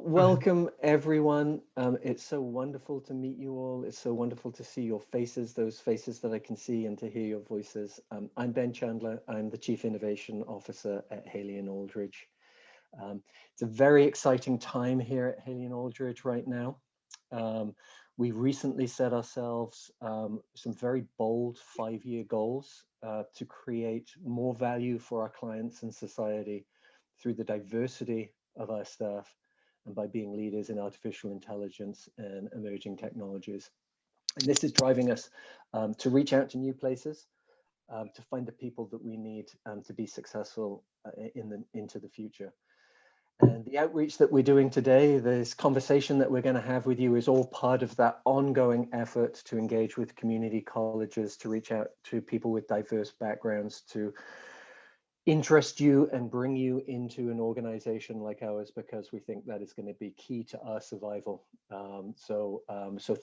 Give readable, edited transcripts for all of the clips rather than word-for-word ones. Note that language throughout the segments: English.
Welcome, everyone. It's so wonderful to meet you all. It's so wonderful to see your faces, those faces that I can see, and to hear your voices. I'm Ben Chandler. I'm the Chief Innovation Officer at Haley & Aldrich. It's a very exciting time here at Haley & Aldrich right now. We've recently set ourselves some very bold 5-year goals to create more value for our clients and society through the diversity of our staff and by being leaders in artificial intelligence and emerging technologies. And this is driving us to reach out to new places, to find the people that we need to be successful into the future. And the outreach that we're doing today, this conversation that we're going to have with you, is all part of that ongoing effort to engage with community colleges, to reach out to people with diverse backgrounds, to interest you and bring you into an organization like ours, because we think that is going to be key to our survival. So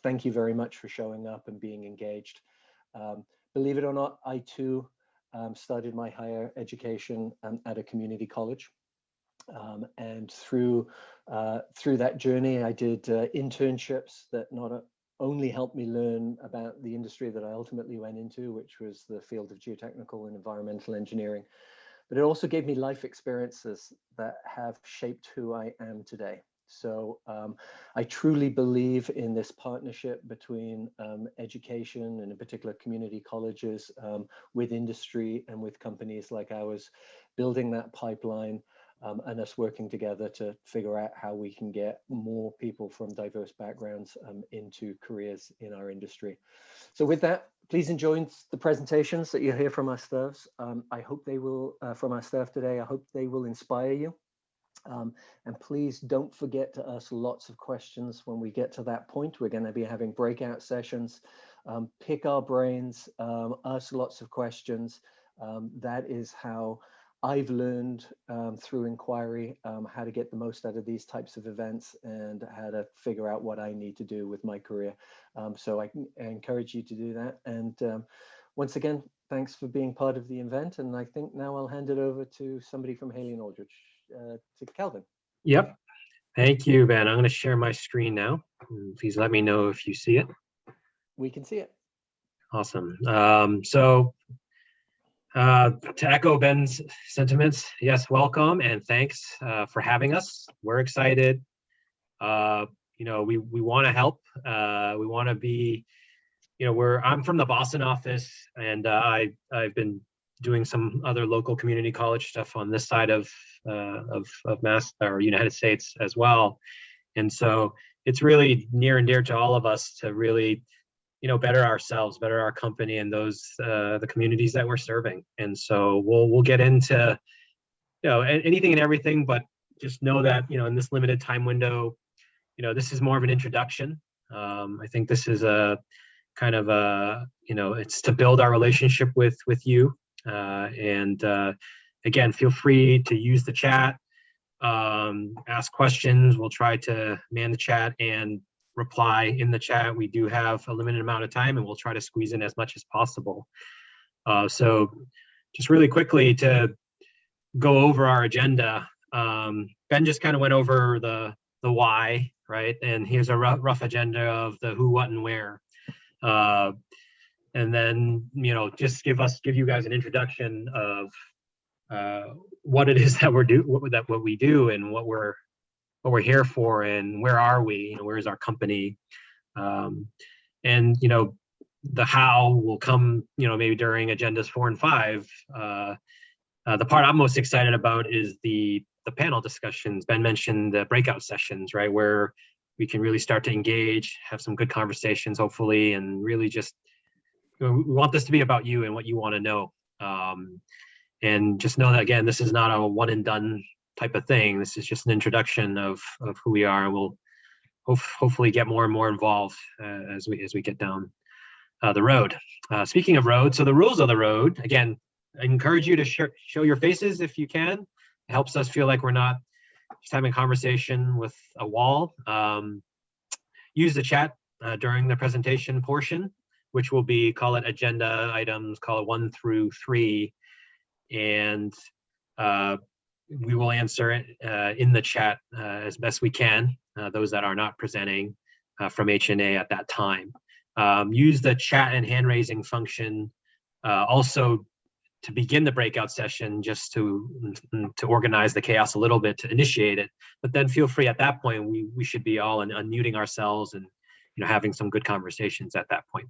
thank you very much for showing up and being engaged. Believe it or not, I too started my higher education at a community college. And through that journey, I did internships that not only helped me learn about the industry that I ultimately went into, which was the field of geotechnical and environmental engineering, but it also gave me life experiences that have shaped who I am today. So I truly believe in this partnership between education and in particular community colleges with industry and with companies like ours, building that pipeline and us working together to figure out how we can get more people from diverse backgrounds into careers in our industry. So with that, please enjoy the presentations that you hear from our staffs. I hope they will, from our staff today, I hope they will inspire you. And please don't forget to ask lots of questions when we get to that point. We're going to be having breakout sessions. Pick our brains, ask lots of questions. That is how I've learned through inquiry how to get the most out of these types of events and how to figure out what I need to do with my career. So I encourage you to do that. And once again, thanks for being part of the event. And I think now I'll hand it over to somebody from Haley & Aldrich, to Calvin. Yep. Thank you, Ben. I'm going to share my screen now. Please let me know if you see it. We can see it. Awesome. To echo Ben's sentiments, yes, welcome and thanks for having us. We're excited. We want to help. We want to be, I'm from the Boston office, and I've been doing some other local community college stuff on this side of Mass or United States as well. And so it's really near and dear to all of us to really better ourselves, better our company and those the communities that we're serving. And so we'll get into anything and everything, but just know that in this limited time window, this is more of an introduction. I think this is a kind of a it's to build our relationship with you. And again, feel free to use the chat, ask questions. We'll try to man the chat and reply in the chat. We do have a limited amount of time and we'll try to squeeze in as much as possible. So just really quickly to go over our agenda, Ben just kind of went over the why, right? And here's a rough agenda of the who, what, and where. And then, just give you guys an introduction of what it is that what we do and what we're here for and where are we, where is our company, and the how will come maybe during agendas 4 and 5. The part I'm most excited about is the panel discussions. Ben mentioned the breakout sessions, right, where we can really start to engage, have some good conversations hopefully, and really just we want this to be about you and what you want to know, and just know that again, this is not a one and done type of thing. This is just an introduction of who we are, and we'll hopefully get more and more involved as we get down the road. Speaking of road, so the rules of the road, again, I encourage you to show your faces if you can. It helps us feel like we're not just having a conversation with a wall. Use the chat during the presentation portion, which will be, call it agenda items, call it 1 through 3. And we will answer it in the chat as best we can, those that are not presenting from HNA at that time. Use the chat and hand raising function also to begin the breakout session, just to organize the chaos a little bit, to initiate it. But then feel free at that point, we should be all unmuting ourselves and having some good conversations at that point.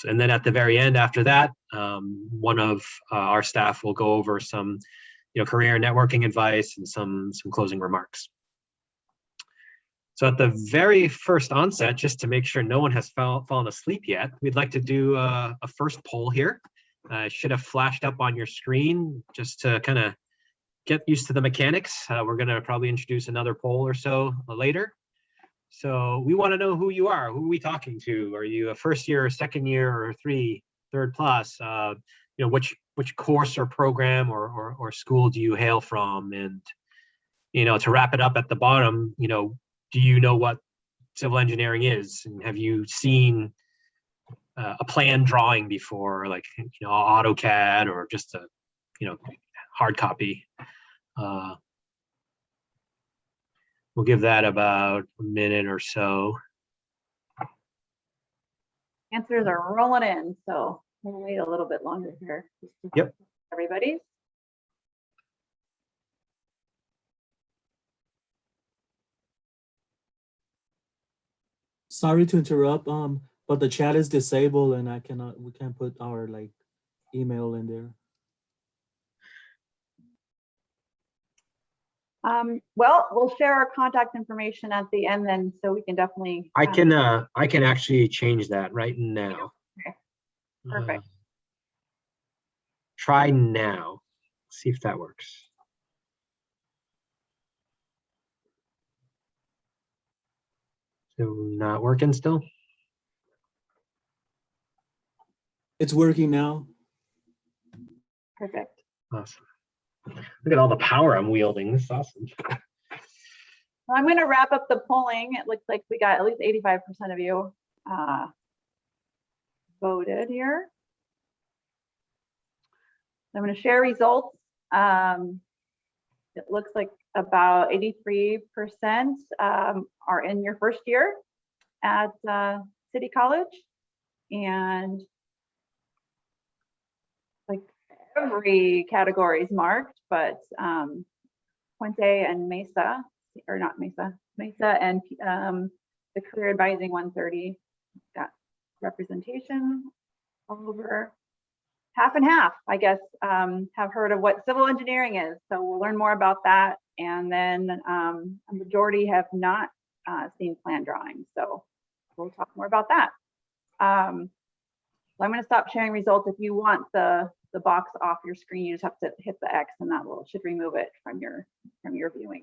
And then at the very end, after that, one of our staff will go over some career networking advice and some closing remarks. So at the very first onset, just to make sure no one has fallen asleep yet, we'd like to do a first poll here. It should have flashed up on your screen just to kind of get used to the mechanics. We're going to probably introduce another poll or so later. So we want to know who you are. Who are we talking to? Are you a first year, or second year, or third plus? Which course or program or school do you hail from? And to wrap it up at the bottom, do you know what civil engineering is? And have you seen a plan drawing before, like AutoCAD or just a hard copy? We'll give that about a minute or so. Answers are rolling in, so we'll wait a little bit longer here. Yep. Everybody. Sorry to interrupt, but the chat is disabled and we can't put our email in there. Well, we'll share our contact information at the end then, so we can definitely. I can actually change that right now. Okay. Perfect. Try now. See if that works. So not working still? It's working now. Perfect. Awesome. Look at all the power I'm wielding. This is awesome. Well, I'm going to wrap up the polling. It looks like we got at least 85% of you voted here. I'm going to share results. It looks like about 83% are in your first year at City College, and like every category is marked, but Puente and Mesa, or not Mesa, Mesa and the Career Advising 130 got representation. All over half and half, I guess, have heard of what civil engineering is. So we'll learn more about that. And then a majority have not seen plan drawings. So we'll talk more about that. So I'm going to stop sharing results. If you want the box off your screen, you just have to hit the X, and that should remove it from your viewing.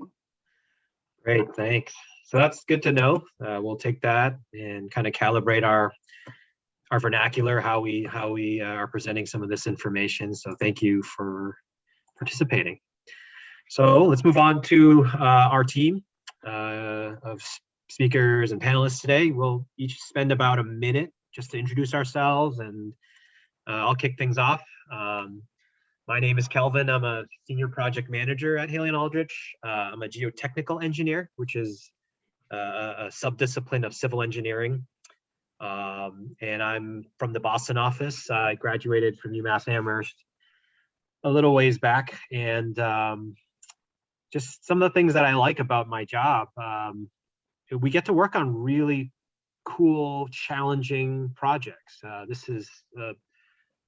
Great, thanks. So that's good to know. We'll take that and kind of calibrate our vernacular, how we are presenting some of this information. So thank you for participating. So let's move on to our team of speakers and panelists today. We'll each spend about a minute just to introduce ourselves, and I'll kick things off. My name is Kelvin. I'm a senior project manager at Haley & Aldrich. I'm a geotechnical engineer, which is a subdiscipline of civil engineering. And I'm from the Boston office. I graduated from UMass Amherst a little ways back, and just some of the things that I like about my job. We get to work on really cool, challenging projects. This is a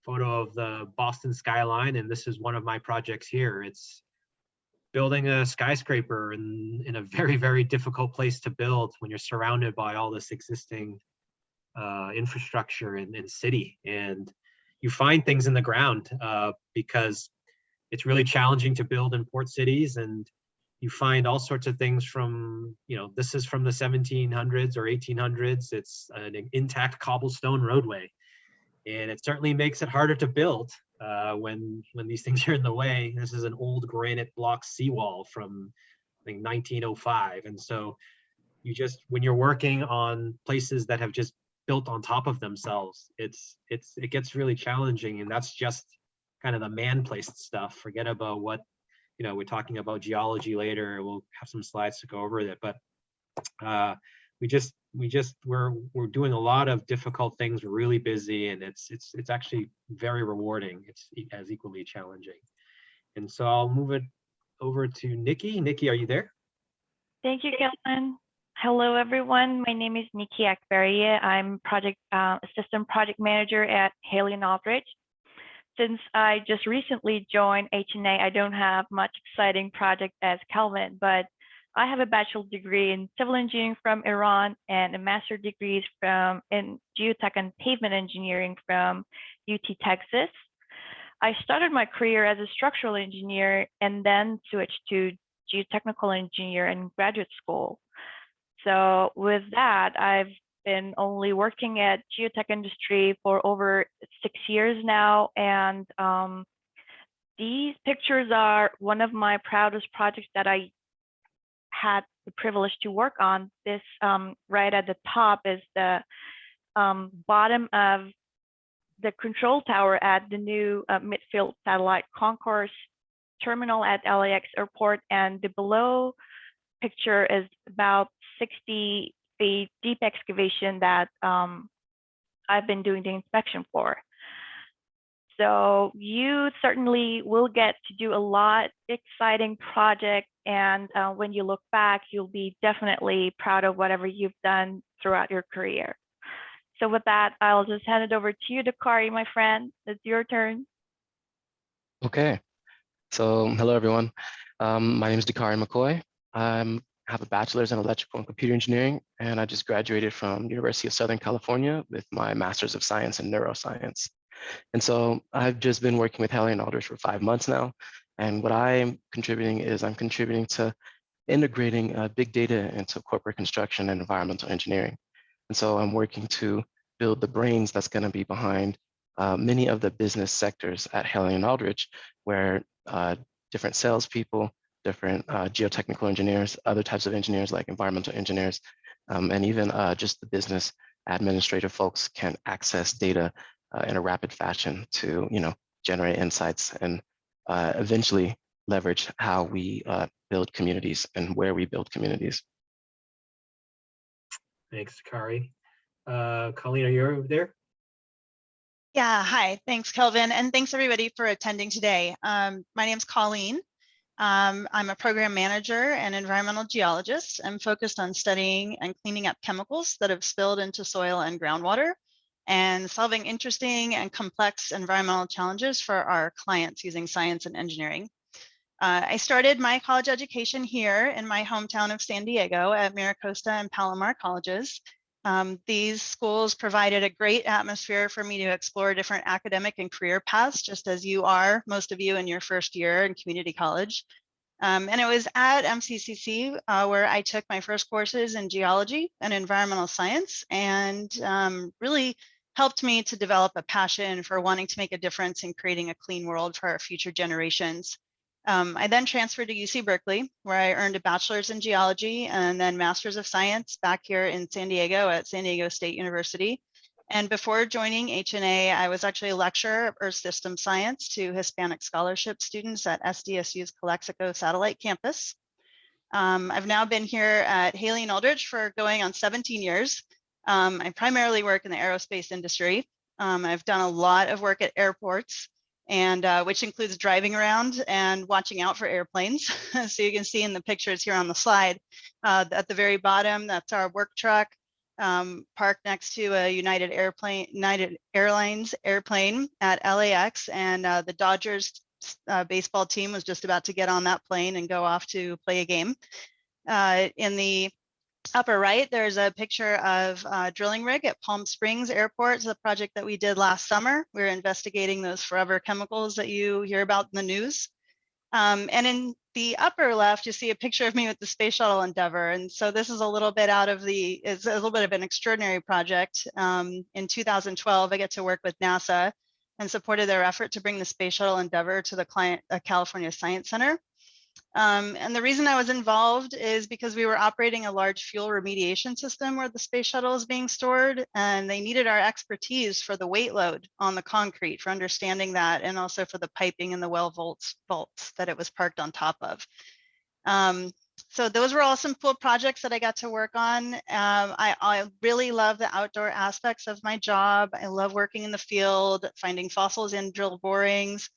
photo of the Boston skyline, and this is one of my projects here. It's building a skyscraper in a very, very difficult place to build when you're surrounded by all this existing infrastructure and city, and you find things in the ground because it's really challenging to build in port cities, and you find all sorts of things from, this is from the 1700s or 1800s. It's an intact cobblestone roadway, and it certainly makes it harder to build when these things are in the way. This is an old granite block seawall from, I think, 1905, and so when you're working on places that have just built on top of themselves, it gets really challenging, and that's just kind of the man-placed stuff. Forget about what, we're talking about geology later. We'll have some slides to go over it, but we're doing a lot of difficult things. We're really busy, and it's actually very rewarding. It's as equally challenging. And so I'll move it over to Nikki. Nikki, are you there? Thank you, Kelvin. Hello, everyone. My name is Nikki Akbaria. I'm assistant project manager at Haley and Aldrich. Since I just recently joined HNA, I don't have much exciting project as Kelvin, but I have a bachelor's degree in civil engineering from Iran and a master's degree in geotech and pavement engineering from UT Texas. I started my career as a structural engineer and then switched to geotechnical engineer in graduate school. So with that, I've been only working at geotech industry for over 6 years now. And these pictures are one of my proudest projects that I had the privilege to work on. This right at the top is the bottom of the control tower at the new midfield satellite concourse terminal at LAX airport, and the below picture is about 60 feet deep excavation that I've been doing the inspection for. So you certainly will get to do a lot exciting project, and when you look back, you'll be definitely proud of whatever you've done throughout your career. So with that, I'll just hand it over to you, Dukari, my friend. It's your turn. Okay. So hello, everyone. My name is Dukari Mccoy. I have a bachelor's in electrical and computer engineering, and I just graduated from University of Southern California with my master's of science in neuroscience. And so I've just been working with Haley and Aldrich for 5 months now. And what I'm contributing to integrating big data into corporate construction and environmental engineering. And so I'm working to build the brains that's going to be behind many of the business sectors at Haley and Aldrich, where different salespeople, different geotechnical engineers, other types of engineers like environmental engineers, and even just the business administrative folks can access data in a rapid fashion to generate insights and eventually leverage how we build communities and where we build communities. Thanks, Kari. Colleen, are you there? Yeah, hi, thanks, Kelvin, and thanks everybody for attending today. My name's Colleen. I'm a program manager and environmental geologist. I'm focused on studying and cleaning up chemicals that have spilled into soil and groundwater and solving interesting and complex environmental challenges for our clients using science and engineering. I started my college education here in my hometown of San Diego at Miracosta and Palomar colleges. These schools provided a great atmosphere for me to explore different academic and career paths, just as you are, most of you in your first year in community college. And it was at MCCC where I took my first courses in geology and environmental science, and really helped me to develop a passion for wanting to make a difference in creating a clean world for our future generations. I then transferred to UC Berkeley, where I earned a bachelor's in geology and then master's of science back here in San Diego at San Diego State University. And before joining HNA, I was actually a lecturer of Earth System Science to Hispanic scholarship students at SDSU's Calexico Satellite Campus. I've now been here at Haley and Aldrich for going on 17 years. I primarily work in the aerospace industry. I've done a lot of work at airports, and which includes driving around and watching out for airplanes. So you can see in the pictures here on the slide, at the very bottom, that's our work truck parked next to a United Airlines airplane at LAX, and the Dodgers baseball team was just about to get on that plane and go off to play a game. In the upper right, there's a picture of a drilling rig at Palm Springs Airport. It's a project that we did last summer. We were investigating those forever chemicals that you hear about in the news. And in the upper left, you see a picture of me with the Space Shuttle Endeavour. And so this is a little bit it's a little bit of an extraordinary project. In 2012, I get to work with NASA and supported their effort to bring the Space Shuttle Endeavour to the California Science Center. And the reason I was involved is because we were operating a large fuel remediation system where the space shuttle is being stored, and they needed our expertise for the weight load on the concrete, for understanding that, and also for the piping and the well vaults that it was parked on top of. So those were all some cool projects that I got to work on. I really love the outdoor aspects of my job. I love working in the field, finding fossils in drill borings,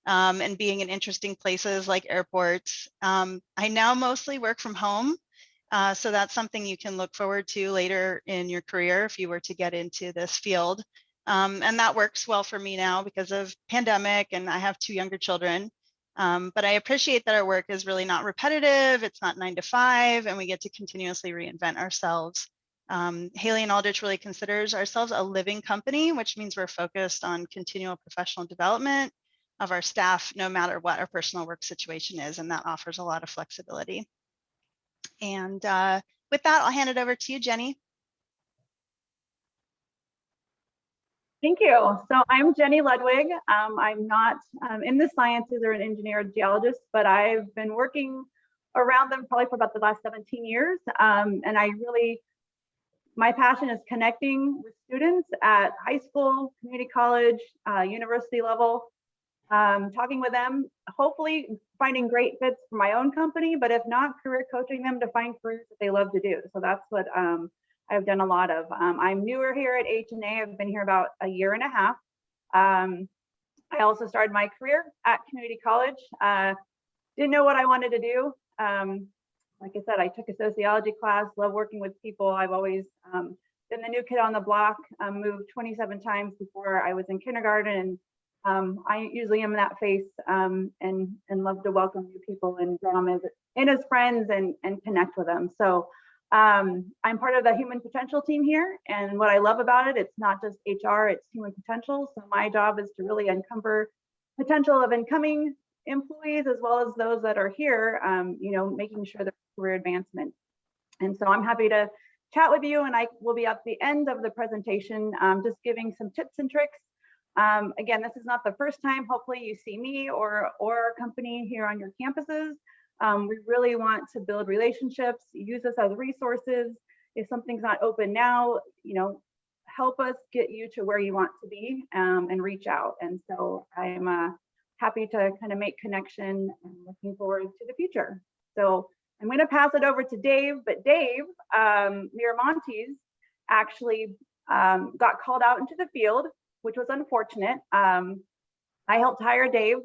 and being in interesting places like airports. I now mostly work from home. So that's something you can look forward to later in your career if you were to get into this field. And that works well for me now because of pandemic, and I have 2 younger children. But I appreciate that our work is really not repetitive. It's not 9 to 5, and we get to continuously reinvent ourselves. Haley and Aldrich really considers ourselves a living company, which means we're focused on continual professional development of our staff, no matter what our personal work situation is, and that offers a lot of flexibility. And with that, I'll hand it over to you, Jenny. Thank you. So I'm Jenny Ludwig. I'm not in the sciences or an engineer or geologist, but I've been working around them probably for about the last 17 years. And my passion is connecting with students at high school, community college, university level, talking with them, hopefully finding great fits for my own company, but if not, career coaching them to find careers that they love to do. So that's what I've done a lot of. I'm newer here at H&A. I've been here about a year and a half. I also started my career at community college. Didn't know what I wanted to do. Like I said, I took a sociology class, love working with people. I've always been the new kid on the block, moved 27 times before I was in kindergarten. And I usually am that face and love to welcome new people and draw them in as friends and connect with them. So I'm part of the human potential team here. And what I love about it, it's not just HR, it's human potential. So my job is to really uncover potential of incoming employees as well as those that are here, making sure that career advancement. And so I'm happy to chat with you, and I will be at the end of the presentation, just giving some tips and tricks. Again, this is not the first time, hopefully, you see me or our company here on your campuses. We really want to build relationships, use us as resources. If something's not open now, help us get you to where you want to be and reach out. And so I'm happy to kind of make connection and looking forward to the future. So I'm going to pass it over to Dave, but Dave Miramontes actually got called out into the field, which was unfortunate. I helped hire Dave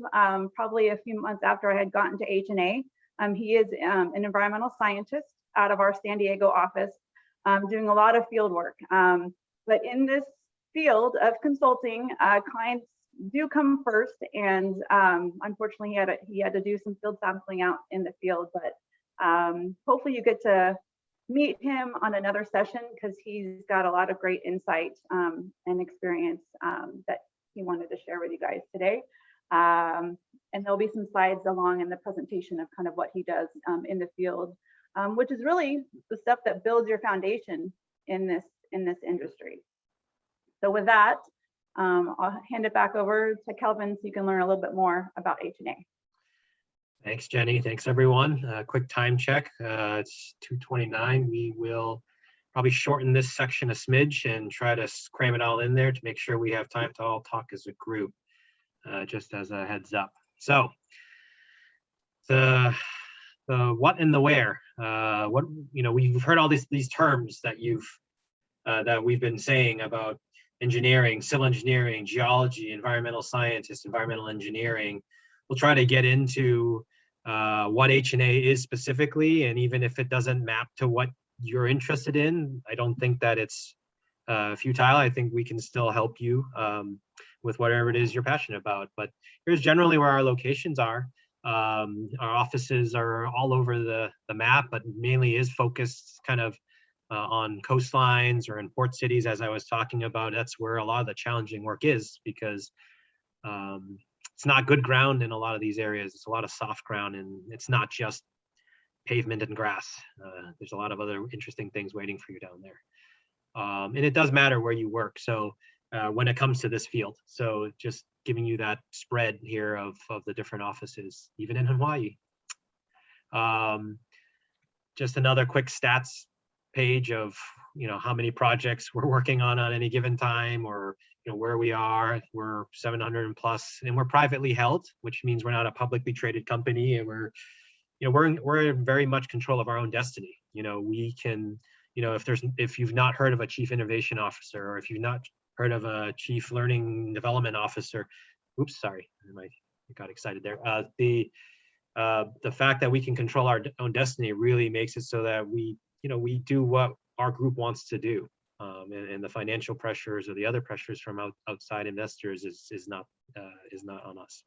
probably a few months after I had gotten to H&A. He is an environmental scientist out of our San Diego office, doing a lot of field work. But in this field of consulting, clients do come first, and unfortunately he had to do some field sampling out in the field. But hopefully you get to meet him on another session because he's got a lot of great insight and experience that he wanted to share with you guys today. And there'll be some slides along in the presentation of kind of what he does in the field, which is really the stuff that builds your foundation in this industry. So with that, I'll hand it back over to Kelvin so you can learn a little bit more about H&A. Thanks, Jenny. Thanks, everyone. Quick time check. It's 2:29. We will probably shorten this section a smidge and try to cram it all in there to make sure we have time to all talk as a group, just as a heads up. So the what and the where. We've heard all these terms that that we've been saying about engineering, civil engineering, geology, environmental scientists, environmental engineering. We'll try to get into what H&A is specifically, and even if it doesn't map to what you're interested in, I don't think that it's futile. I think we can still help you with whatever it is you're passionate about. But here's generally where our locations are. Our offices are all over the map, but mainly is focused kind of on coastlines or in port cities, as I was talking about. That's where a lot of the challenging work is, because it's not good ground in a lot of these areas. It's a lot of soft ground, and it's not just pavement and grass. There's a lot of other interesting things waiting for you down there. And it does matter where you work. So when it comes to this field, so just giving you that spread here of the different offices, even in Hawaii. Just another quick stats page of, how many projects we're working on any given time, or, where we are. We're 700 plus, and we're privately held, which means we're not a publicly traded company, and we're in very much control of our own destiny. We can, if you've not heard of a chief innovation officer, or if you've not heard of a chief learning development officer, oops, sorry, I got excited there. The fact that we can control our own destiny really makes it so that we do what our group wants to do, and the financial pressures or the other pressures from outside investors is not on us.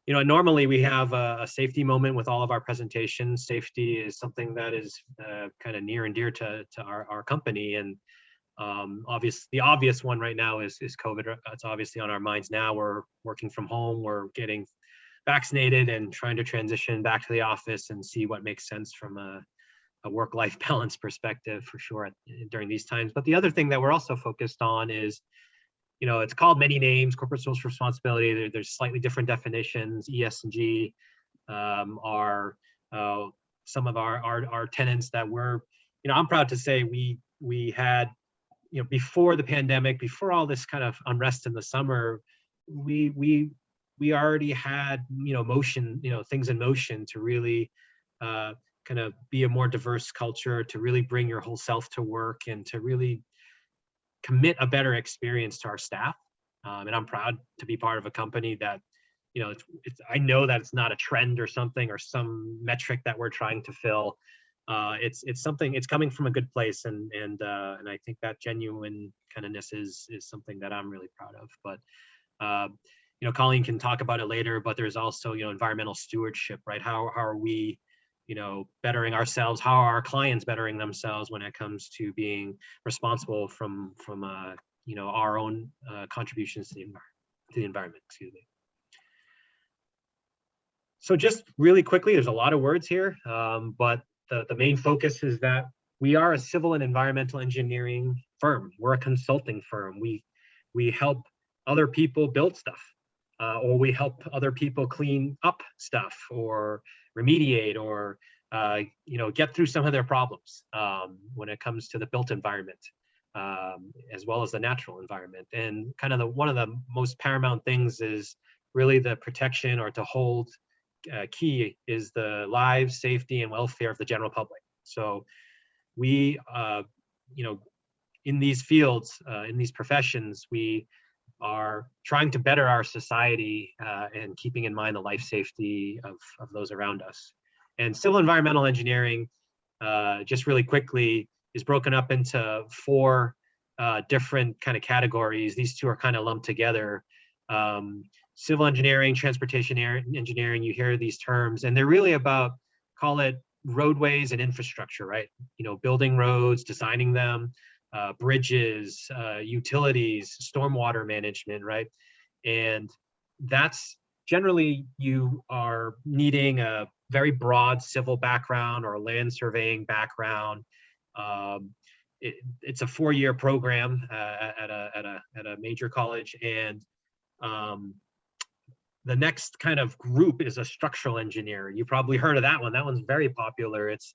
Normally we have a safety moment with all of our presentations. Safety is something that is kind of near and dear to our company, and the obvious one right now is COVID. It's obviously on our minds now. We're working from home, we're getting vaccinated and trying to transition back to the office and see what makes sense from a work-life balance perspective, for sure, during these times. But the other thing that we're also focused on is, it's called many names, corporate social responsibility. There's slightly different definitions. ESG are some of our tenets that we're, I'm proud to say we had, before the pandemic, before all this kind of unrest in the summer, we already had, motion, things in motion to really kind of be a more diverse culture, to really bring your whole self to work, and to really commit a better experience to our staff. And I'm proud to be part of a company that, I know that it's not a trend or something, or some metric that we're trying to fill. It's something, it's coming from a good place, and I think that genuine kindness is something that I'm really proud of. But Colleen can talk about it later, but there's also, environmental stewardship, right? How are we, bettering ourselves? How are our clients bettering themselves when it comes to being responsible from our own contributions to the environment, excuse me. So just really quickly, there's a lot of words here, but the main focus is that we are a civil and environmental engineering firm. We're a consulting firm. We help other people build stuff, or we help other people clean up stuff, or remediate, or get through some of their problems when it comes to the built environment, as well as the natural environment. And kind of one of the most paramount things is really the protection, or to hold key, is the lives, safety, and welfare of the general public. So we, in these fields, in these professions, we are trying to better our society, and keeping in mind the life safety of those around us. And civil environmental engineering, just really quickly, is broken up into 4 different kind of categories. These 2 are kind of lumped together. Civil engineering, transportation engineering, you hear these terms, and they're really about, call it roadways and infrastructure, right? Building roads, designing them, bridges, utilities, stormwater management, right? And that's generally, you are needing a very broad civil background or a land surveying background. It's a 4-year program at a major college, and the next kind of group is a structural engineer. You probably heard of that one. That one's very popular. It's,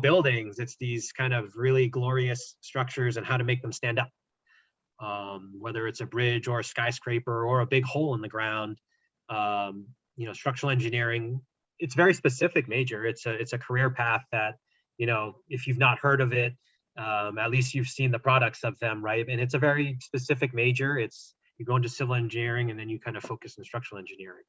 buildings. It's these kind of really glorious structures and how to make them stand up. Whether it's a bridge or a skyscraper or a big hole in the ground, structural engineering, it's very specific major. It's a career path that, if you've not heard of it, at least you've seen the products of them, right? And it's a very specific major. You go into civil engineering, and then you kind of focus on structural engineering.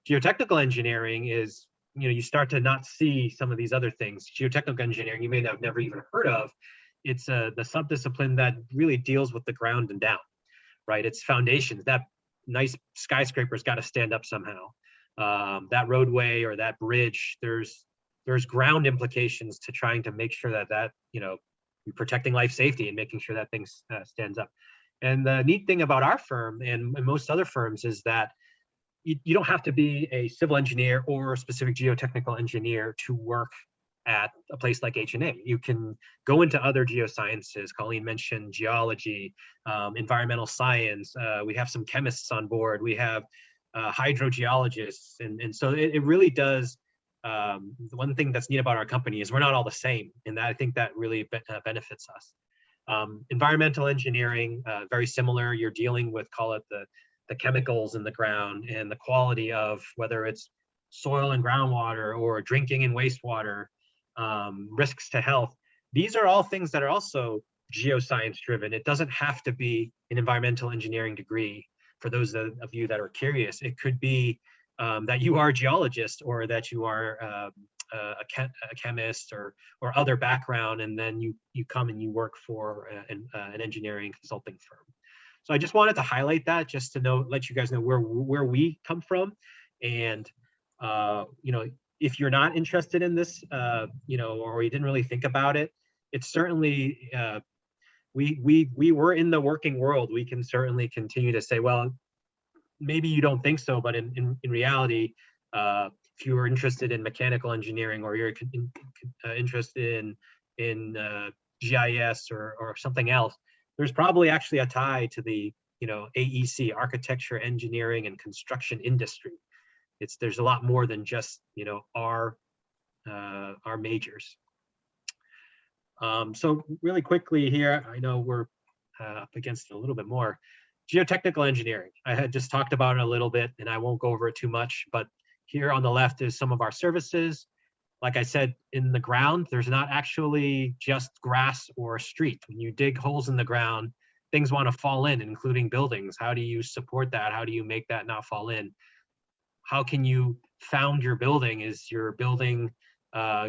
Geotechnical engineering is, you start to not see some of these other things. Geotechnical engineering, you may have never even heard of. It's the subdiscipline that really deals with the ground and down, right? It's foundations. That nice skyscraper's got to stand up somehow. That roadway or that bridge, there's ground implications to trying to make sure that you're protecting life safety and making sure that thing stands up. And the neat thing about our firm and most other firms is that you don't have to be a civil engineer or a specific geotechnical engineer to work at a place like H&A. You can go into other geosciences. Colleen mentioned geology, environmental science. We have some chemists on board. We have hydrogeologists, and so it really does. One thing that's neat about our company is we're not all the same, and I think that really benefits us. Environmental engineering, very similar. You're dealing with, call it the chemicals in the ground and the quality of whether it's soil and groundwater or drinking and wastewater, risks to health. These are all things that are also geoscience driven. It doesn't have to be an environmental engineering degree. For those of you that are curious, it could be that you are a geologist, or that you are a chemist or other background, and then you come and you work for an engineering consulting firm. So I just wanted to highlight that, just to let you guys know where we come from. And if you're not interested in this, or you didn't really think about it, it's certainly we were in the working world. We can certainly continue to say, well, maybe you don't think so, but in reality, if you were interested in mechanical engineering, or you're interested in GIS or something else, there's probably actually a tie to the AEC, architecture, engineering, and construction industry. There's a lot more than just our majors. So really quickly here, I know we're up against it a little bit more. Geotechnical engineering, I had just talked about it a little bit, and I won't go over it too much, but here on the left is some of our services. Like I said, in the ground, there's not actually just grass or a street. When you dig holes in the ground, things want to fall in, including buildings. How do you support that? How do you make that not fall in? How can you found your building? Is your building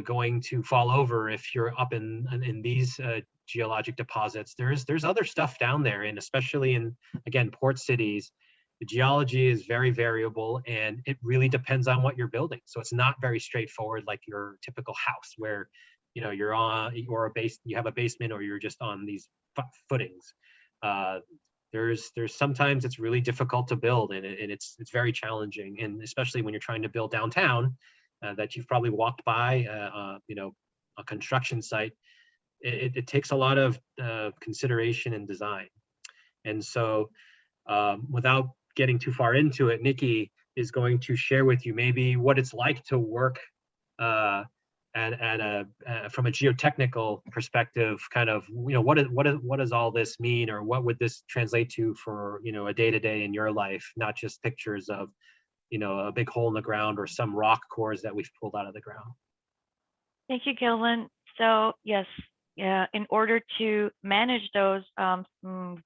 going to fall over if you're up in these geologic deposits? There's other stuff down there, and especially in, again, port cities, the geology is very variable, and it really depends on what you're building. So it's not very straightforward like your typical house, where you're on, or you have a basement, or you're just on these footings. There's sometimes it's really difficult to build, and it's very challenging, and especially when you're trying to build downtown, that you've probably walked by, a construction site. It takes a lot of consideration and design. And so without getting too far into it, Nikki is going to share with you maybe what it's like to work from a geotechnical perspective, kind of, what does all this mean, or what would this translate to for, a day-to-day in your life, not just pictures of, a big hole in the ground or some rock cores that we've pulled out of the ground. Thank you, Kelvin. So yes, in order to manage those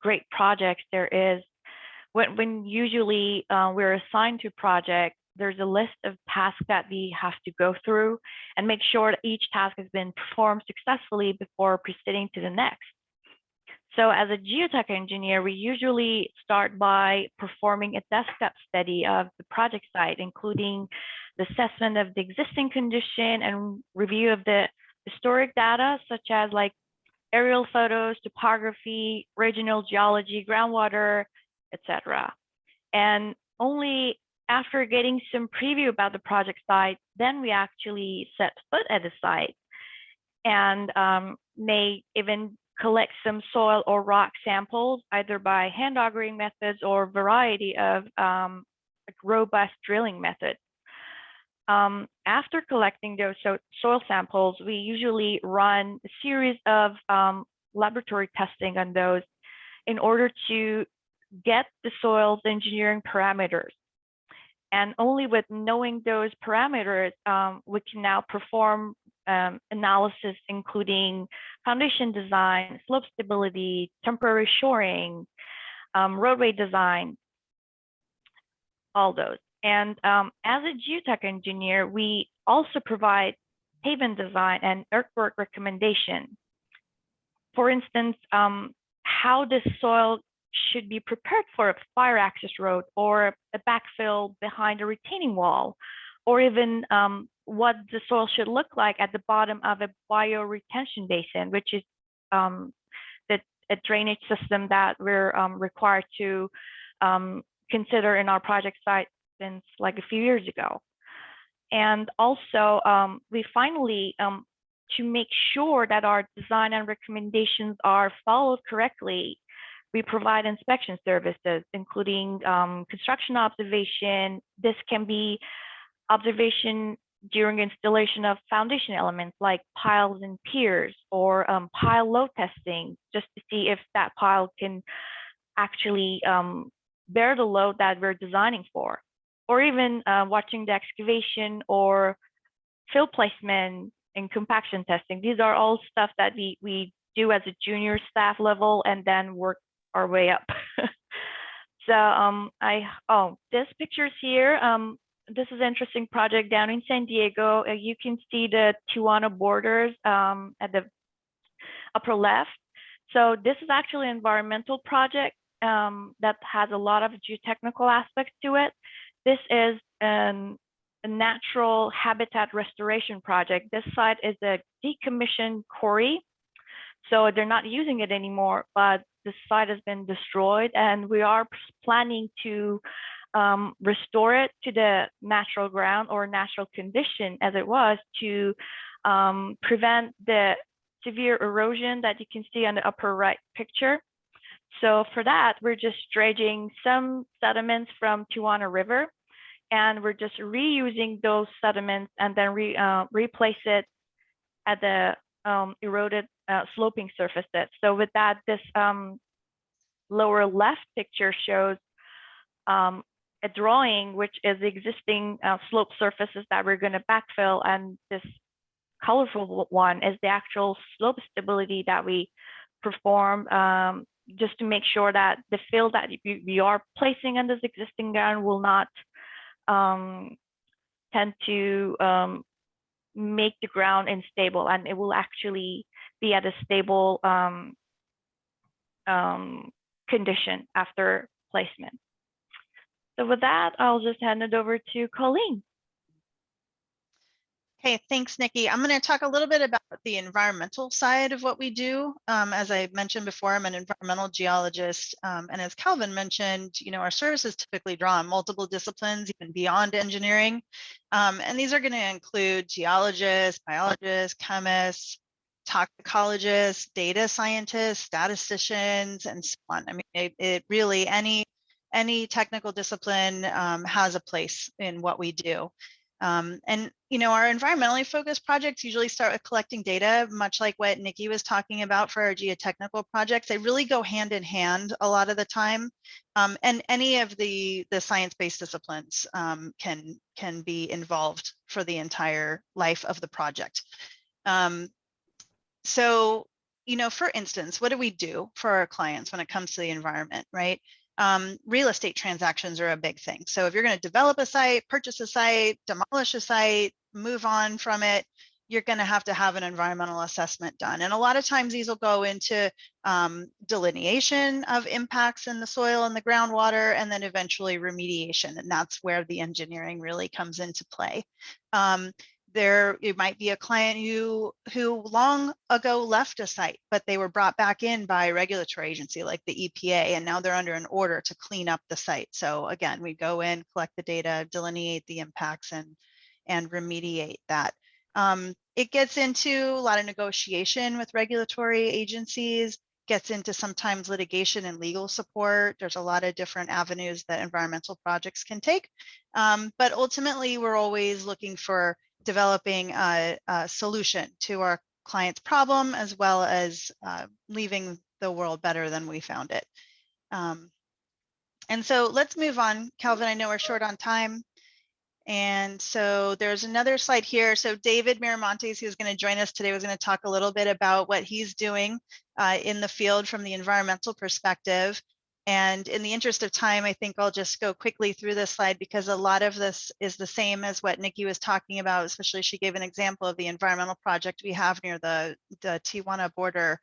great projects, there is, when usually we're assigned to projects, there's a list of tasks that we have to go through and make sure that each task has been performed successfully before proceeding to the next. So as a geotech engineer, we usually start by performing a desktop study of the project site, including the assessment of the existing condition and review of the historic data, such as like aerial photos, topography, regional geology, groundwater, etc. And only after getting some preview about the project site, then we actually set foot at the site, and may even collect some soil or rock samples, either by hand augering methods or variety of robust drilling methods. After collecting those soil samples, we usually run a series of laboratory testing on those in order to get the soil's engineering parameters. And only with knowing those parameters, we can now perform analysis, including foundation design, slope stability, temporary shoring, roadway design, all those. And as a geotech engineer, we also provide pavement design and earthwork recommendation. For instance, how the soil should be prepared for a fire access road, or a backfill behind a retaining wall, or even what the soil should look like at the bottom of a bioretention basin, which is a drainage system that we're required to consider in our project site since like a few years ago. And also, we finally, to make sure that our design and recommendations are followed correctly, We provide inspection services, including construction observation. This can be observation during installation of foundation elements like piles and piers, or pile load testing, just to see if that pile can actually bear the load that we're designing for, or even watching the excavation or fill placement and compaction testing. These are all stuff that we do as a junior staff level and then work our way up. So this picture's here. This is an interesting project down in San Diego. You can see the Tijuana borders at the upper left. So this is actually an environmental project that has a lot of geotechnical aspects to it. This is a natural habitat restoration project. This site is a decommissioned quarry, so they're not using it anymore, but the site has been destroyed, and we are planning to restore it to the natural ground or natural condition as it was, to prevent the severe erosion that you can see on the upper right picture. So for that, we're just dredging some sediments from Tijuana River, and we're just reusing those sediments and then replace it at the eroded sloping surfaces. So with that, this lower left picture shows a drawing, which is the existing slope surfaces that we're going to backfill, and this colorful one is the actual slope stability that we perform, just to make sure that the fill that we are placing on this existing ground will not tend to make the ground unstable, and it will actually be at a stable condition after placement. So with that, I'll just hand it over to Colleen. Okay, thanks, Nikki. I'm going to talk a little bit about the environmental side of what we do. As I mentioned before, I'm an environmental geologist, and as Calvin mentioned, our services typically draw on multiple disciplines, even beyond engineering. And these are going to include geologists, biologists, chemists, toxicologists, data scientists, statisticians, and so on. I mean, it really, any technical discipline has a place in what we do. And our environmentally focused projects usually start with collecting data, much like what Nikki was talking about for our geotechnical projects. They really go hand in hand a lot of the time. And any of the science-based disciplines can be involved for the entire life of the project. So, for instance, what do we do for our clients when it comes to the environment, right? Real estate transactions are a big thing. So if you're going to develop a site, purchase a site, demolish a site, move on from it, you're going to have an environmental assessment done. And a lot of times these will go into delineation of impacts in the soil and the groundwater, and then eventually remediation. And that's where the engineering really comes into play. It might be a client who long ago left a site, but they were brought back in by a regulatory agency like the EPA, and now they're under an order to clean up the site. So again, we go in, collect the data, delineate the impacts, and remediate that. It gets into a lot of negotiation with regulatory agencies, gets into sometimes litigation and legal support. There's a lot of different avenues that environmental projects can take. But ultimately, we're always looking for developing a solution to our client's problem, as well as leaving the world better than we found it. And so let's move on. Calvin, I know we're short on time. And so there's another slide here. So David Miramontes, who's going to join us today, was going to talk a little bit about what he's doing in the field from the environmental perspective. And in the interest of time, I think I'll just go quickly through this slide, because a lot of this is the same as what Nikki was talking about, especially she gave an example of the environmental project we have near the Tijuana border.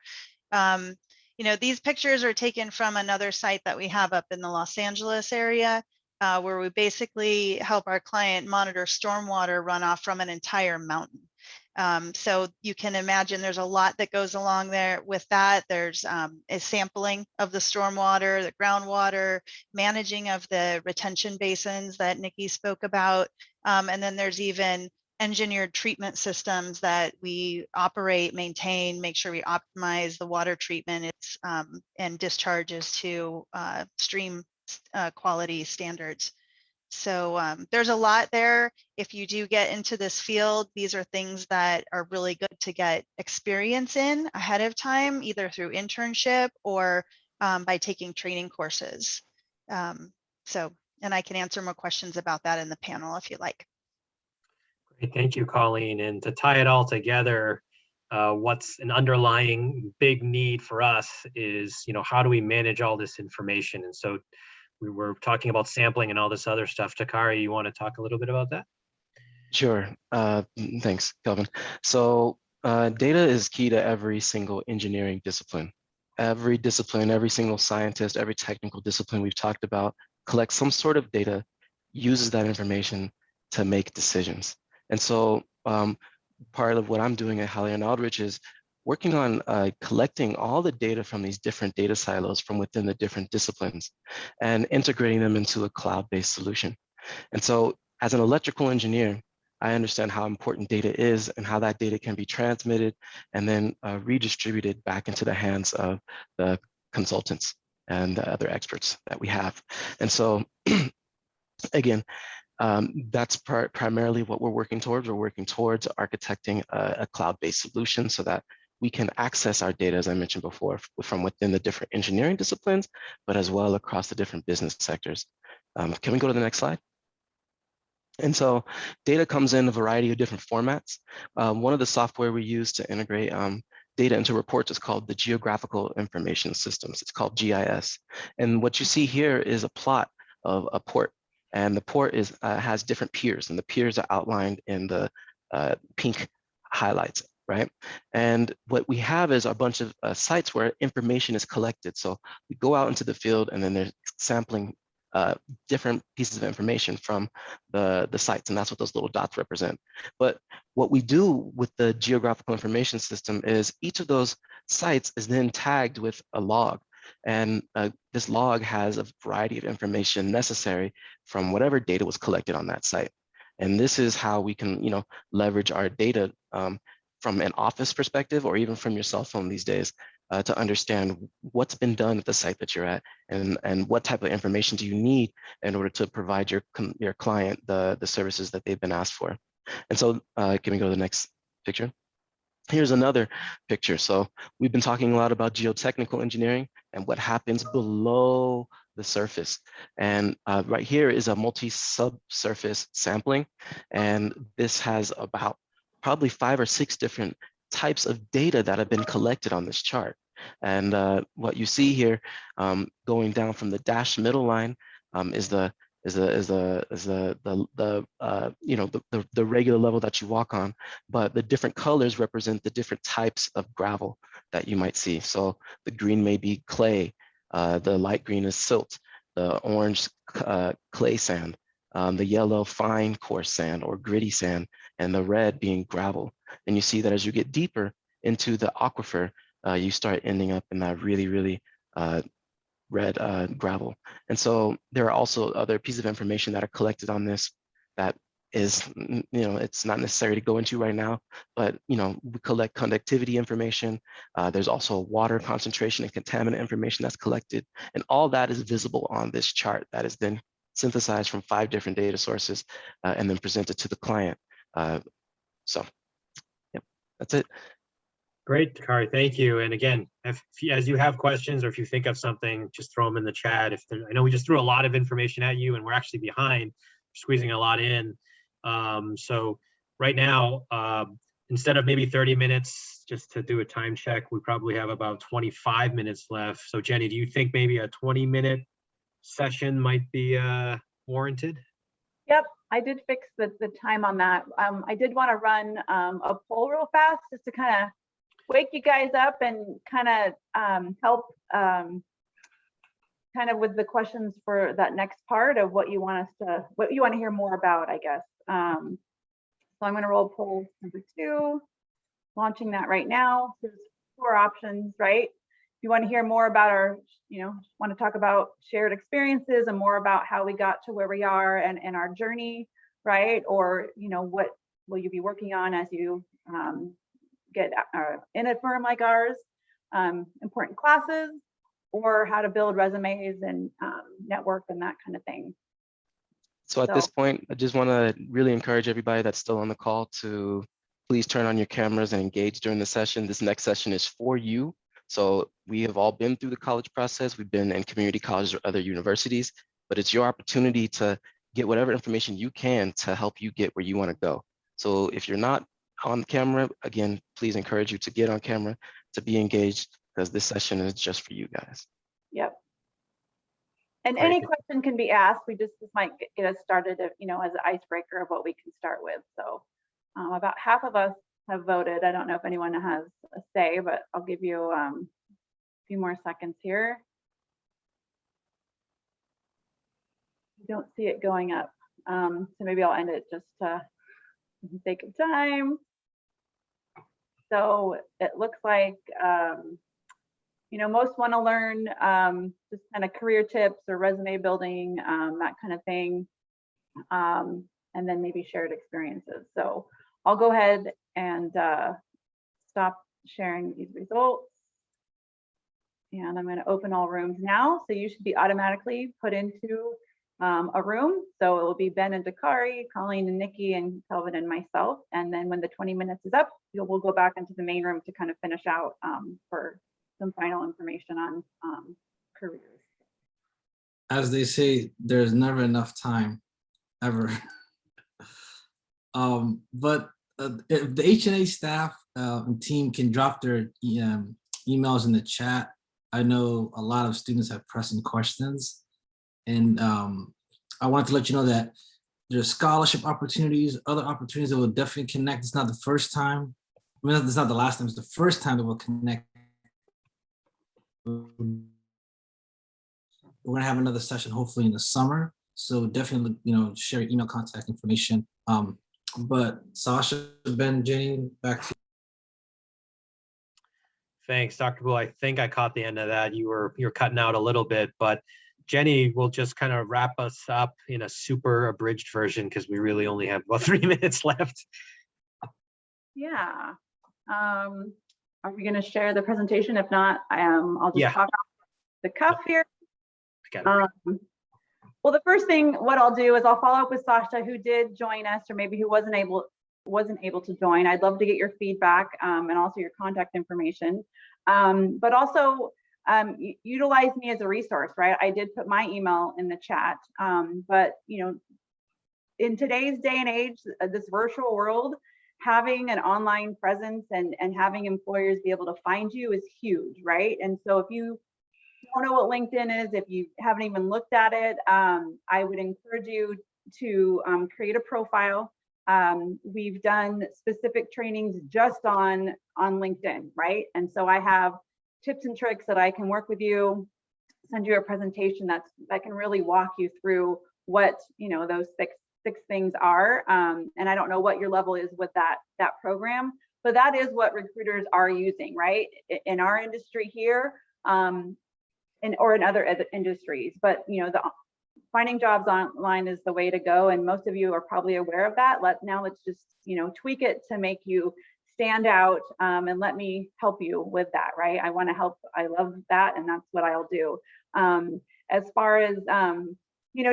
These pictures are taken from another site that we have up in the Los Angeles area, where we basically help our client monitor stormwater runoff from an entire mountain. So you can imagine there's a lot that goes along there with that. There's a sampling of the stormwater, the groundwater, managing of the retention basins that Nikki spoke about. And then there's even engineered treatment systems that we operate, maintain, make sure we optimize the water treatment and discharges to stream quality standards. So there's a lot there. If you do get into this field, these are things that are really good to get experience in ahead of time, either through internship or by taking training courses. And I can answer more questions about that in the panel if you like. Great, thank you, Colleen. And to tie it all together, what's an underlying big need for us is, how do we manage all this information? And so we were talking about sampling and all this other stuff. Dukari, you want to talk a little bit about that? Sure. Thanks, Kelvin. So data is key to every single engineering discipline. Every discipline, every single scientist, every technical discipline we've talked about collects some sort of data, uses that information to make decisions. And so part of what I'm doing at Halle and Aldrich is working on collecting all the data from these different data silos from within the different disciplines and integrating them into a cloud-based solution. And so as an electrical engineer, I understand how important data is and how that data can be transmitted and then redistributed back into the hands of the consultants and the other experts that we have. And so again, that's primarily what we're working towards. We're working towards architecting a cloud-based solution so that we can access our data, as I mentioned before, from within the different engineering disciplines, but as well across the different business sectors. Can we go to the next slide? And so data comes in a variety of different formats. One of the software we use to integrate data into reports is called the Geographical Information Systems. It's called GIS. And what you see here is a plot of a port. And the port has different piers, and the piers are outlined in the pink highlights, right? And what we have is a bunch of sites where information is collected. So we go out into the field and then there's sampling different pieces of information from the sites, and that's what those little dots represent. But what we do with the geographical information system is each of those sites is then tagged with a log. And this log has a variety of information necessary from whatever data was collected on that site. And this is how we can, leverage our data from an office perspective or even from your cell phone these days to understand what's been done at the site that you're at and what type of information do you need in order to provide your client the services that they've been asked for. And so can we go to the next picture? Here's another picture. So we've been talking a lot about geotechnical engineering and what happens below the surface. And right here is a multi-subsurface sampling. And this has about probably 5 or 6 different types of data that have been collected on this chart. And what you see here going down from the dashed middle line is the regular level that you walk on, but the different colors represent the different types of gravel that you might see. So the green may be clay, the light green is silt, the orange clay sand, the yellow fine coarse sand or gritty sand, and the red being gravel. And you see that as you get deeper into the aquifer, you start ending up in that really red gravel. And so there are also other pieces of information that are collected on this that is, it's not necessary to go into right now, but, we collect conductivity information. There's also water concentration and contaminant information that's collected. And all that is visible on this chart that is then synthesized from 5 different data sources and then presented to the client. So, yep, that's it. Great, Dukari, thank you. And again, as you have questions or if you think of something, just throw them in the chat. I know we just threw a lot of information at you and we're actually behind, squeezing a lot in. So right now, instead of maybe 30 minutes, just to do a time check, we probably have about 25 minutes left. So Jenny, do you think maybe a 20-minute session might be warranted? Yep, I did fix the time on that. I did want to run a poll real fast just to kind of wake you guys up and kind of help kind of with the questions for that next part of what you want to hear more about, I guess. So I'm going to roll poll number 2, launching that right now. There's 4 options, right? If you want to hear more about our, want to talk about shared experiences and more about how we got to where we are and our journey, right? Or, what will you be working on as you get in a firm like ours, important classes, or how to build resumes and network and that kind of thing. So at this point, I just want to really encourage everybody that's still on the call to please turn on your cameras and engage during the session. This next session is for you. So we have all been through the college process. We've been in community colleges or other universities, but it's your opportunity to get whatever information you can to help you get where you want to go. So if you're not on camera, again, please encourage you to get on camera, to be engaged, because this session is just for you guys. Yep. And any question can be asked. This might get us started, as an icebreaker of what we can start with. So about half of us have voted. I don't know if anyone has a say, but I'll give you a few more seconds here. I don't see it going up. So maybe I'll end it just to sake of time. So it looks like most want to learn just kind of career tips or resume building, that kind of thing, and then maybe shared experiences. So I'll go ahead and stop sharing these results. And I'm going to open all rooms now. So you should be automatically put into a room. So it will be Ben and Dukari, Colleen and Nikki, and Kelvin and myself. And then when the 20 minutes is up, we'll go back into the main room to kind of finish out for some final information on careers. As they say, there's never enough time, ever. But if the HNA staff and team can drop their emails in the chat, I know a lot of students have pressing questions. And I wanted to let you know that there's scholarship opportunities, other opportunities that will definitely connect. It's not the first time. I mean, it's not the last time, it's the first time that we'll connect. We're gonna have another session hopefully in the summer. So definitely, share your email contact information. But Sasha, Ben, Jenny, back to you. Thanks, Dr. Bull. I think I caught the end of that. You're cutting out a little bit, but Jenny will just kind of wrap us up in a super abridged version because we really only have about 3 minutes left. Yeah. Are we going to share the presentation? If not, I'll just talk off the cuff here. Well, the first thing, what I'll do is I'll follow up with Sasha, who did join us, or maybe who wasn't able to join. I'd love to get your feedback and also your contact information. But also utilize me as a resource, right? I did put my email in the chat, but in today's day and age, this virtual world, having an online presence and having employers be able to find you is huge, right? And so if you don't know what LinkedIn is, if you haven't even looked at it, I would encourage you to create a profile. We've done specific trainings just on LinkedIn, right? And so I have tips and tricks that I can work with you, send you a presentation that can really walk you through what those six things are. And I don't know what your level is with that program, but that is what recruiters are using, right? In our industry here, or in other industries. But the finding jobs online is the way to go, and most of you are probably aware of that. Let's just tweak it to make you stand out, and let me help you with that, right? I want to help. I love that, and that's what I'll do. As far as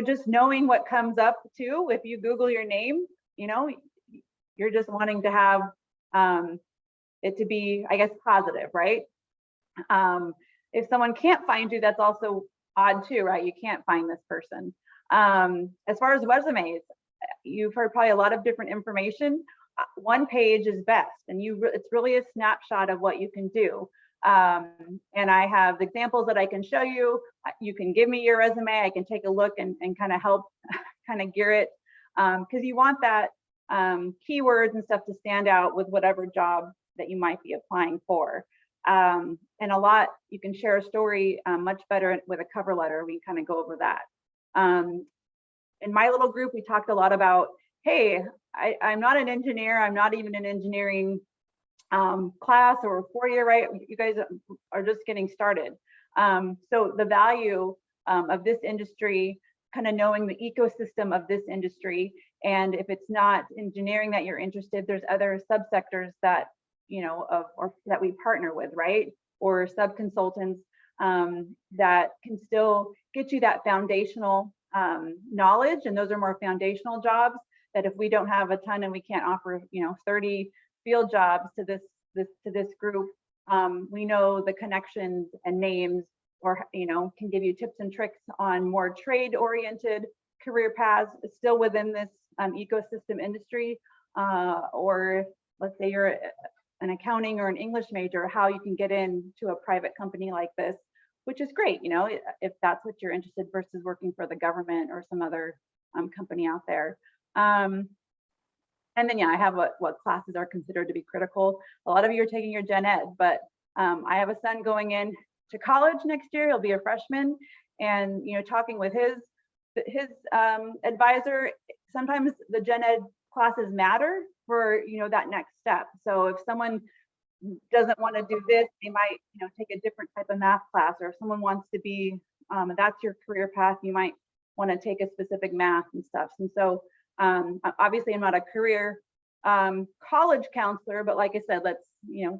just knowing what comes up too, if you Google your name, you're just wanting to have it to be, I guess, positive, right? If someone can't find you, that's also odd too, right? You can't find this person. As far as resumes, you've heard probably a lot of different information. One page is best, and it's really a snapshot of what you can do. And I have examples that I can show you. You can give me your resume. I can take a look and kind of help kind of gear it, because you want that keywords and stuff to stand out with whatever job that you might be applying for. And a lot, you can share a story much better with a cover letter. We kind of go over that. In my little group, we talked a lot about, hey, I'm not an engineer. I'm not even an engineering class or 4-year, right? You guys are just getting started. So the value of this industry, kind of knowing the ecosystem of this industry, And if it's not engineering that you're interested, there's other subsectors that, or that we partner with, right? Or sub-consultants that can still get you that foundational knowledge. And those are more foundational jobs that if we don't have a ton and we can't offer, 30 field jobs to this group, we know the connections and names, or, can give you tips and tricks on more trade-oriented career paths still within this ecosystem industry, or let's say you're an accounting or an English major, how you can get into a private company like this, which is great, if that's what you're interested versus working for the government or some other company out there. And then, I have what classes are considered to be critical. A lot of you are taking your gen ed, but I have a son going in to college next year. He'll be a freshman, and talking with his advisor, sometimes the gen ed classes matter for that next step. So if someone doesn't want to do this, they might take a different type of math class, or if someone wants to be that's your career path, you might want to take a specific math and stuff. And so obviously I'm not a career college counselor, but like I said, let's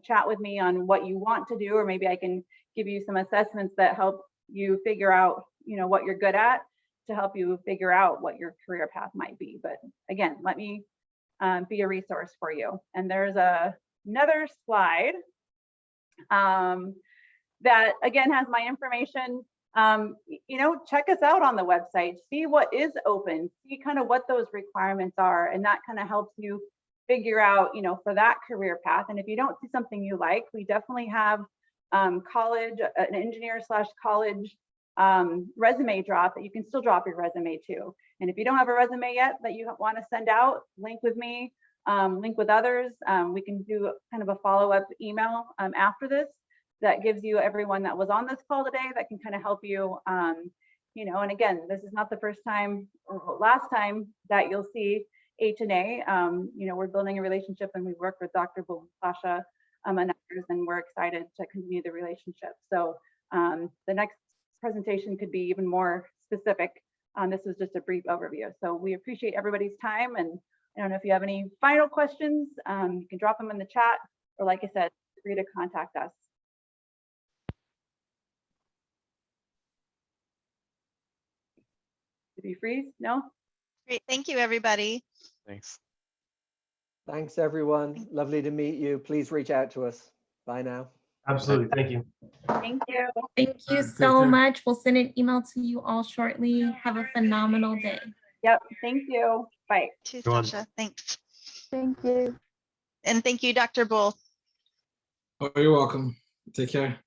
chat with me on what you want to do, or maybe I can give you some assessments that help you figure out what you're good at, to help you figure out what your career path might be. But again, let me be a resource for you. And there's another slide that again has my information. Check us out on the website, see what is open, see kind of what those requirements are, and that kind of helps you figure out, for that career path. And if you don't see something you like, we definitely have college, an engineer/college resume drop that you can still drop your resume to. And if you don't have a resume yet that you want to send out, link with me, link with others. We can do kind of a follow-up email after this that gives you everyone that was on this call today that can kind of help you. And again, this is not the first time or last time that you'll see H&A. We're building a relationship, and we work with Dr. Pasha and others, and we're excited to continue the relationship. So the next presentation could be even more specific. This was just a brief overview. So we appreciate everybody's time, and I don't know if you have any final questions, you can drop them in the chat, or like I said, feel free to contact us. Did we freeze? No? Great, thank you, everybody. Thanks. Thanks, everyone. Lovely to meet you. Please reach out to us. Bye now. Absolutely. Thank you. Thank you. Thank you Take so care. much. We'll send an email to you all shortly. Have a phenomenal day. Yep, thank you. Bye. To Go on. Sasha, thanks. Thank you. And thank you, Dr. Bull. Oh, you're welcome. Take care.